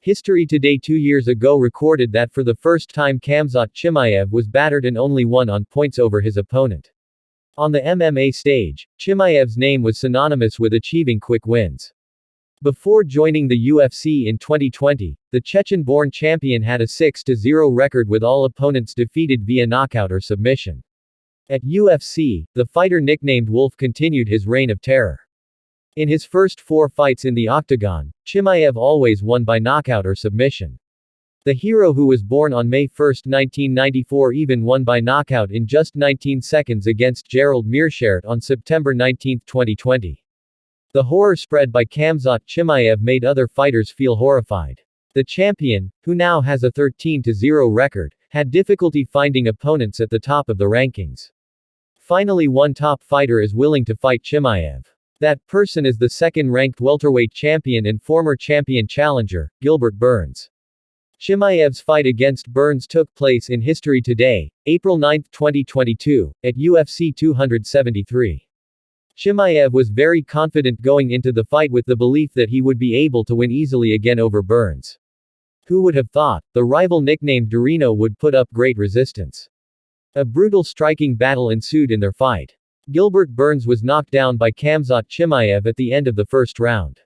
History Today 2 years ago recorded that for the first time Khamzat Chimaev was battered and only won on points over his opponent. On the MMA stage, Chimaev's name was synonymous with achieving quick wins. Before joining the UFC in 2020, the Chechen-born champion had a 6-0 record with all opponents defeated via knockout or submission. At UFC, the fighter nicknamed Wolf continued his reign of terror. In his first 4 fights in the octagon, Chimaev always won by knockout or submission. The hero, who was born on May 1, 1994, even won by knockout in just 19 seconds against Gerald Meerschaert on September 19, 2020. The horror spread by Khamzat Chimaev made other fighters feel horrified. The champion, who now has a 13-0 record, had difficulty finding opponents at the top of the rankings. Finally, one top fighter is willing to fight Chimaev. That person is the second-ranked welterweight champion and former champion challenger, Gilbert Burns. Chimaev's fight against Burns took place in History Today, April 9, 2022, at UFC 273. Chimaev was very confident going into the fight with the belief that he would be able to win easily again over Burns. Who would have thought, the rival nicknamed Dorino would put up great resistance. A brutal striking battle ensued in their fight. Gilbert Burns was knocked down by Khamzat Chimaev at the end of the first round.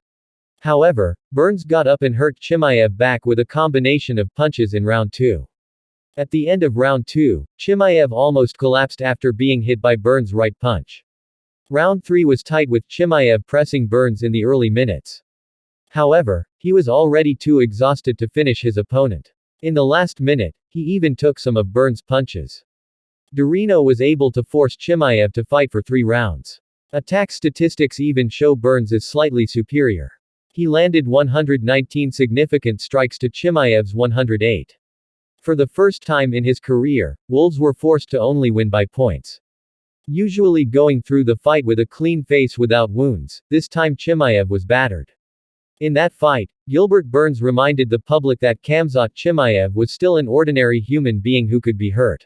However, Burns got up and hurt Chimaev back with a combination of punches in round 2. At the end of round 2, Chimaev almost collapsed after being hit by Burns' right punch. Round 3 was tight with Chimaev pressing Burns in the early minutes. However, he was already too exhausted to finish his opponent. In the last minute, he even took some of Burns' punches. Dorino was able to force Chimaev to fight for 3 rounds. Attack statistics even show Burns is slightly superior. He landed 119 significant strikes to Chimaev's 108. For the first time in his career, Wolves were forced to only win by points. Usually going through the fight with a clean face without wounds, this time Chimaev was battered. In that fight, Gilbert Burns reminded the public that Khamzat Chimaev was still an ordinary human being who could be hurt.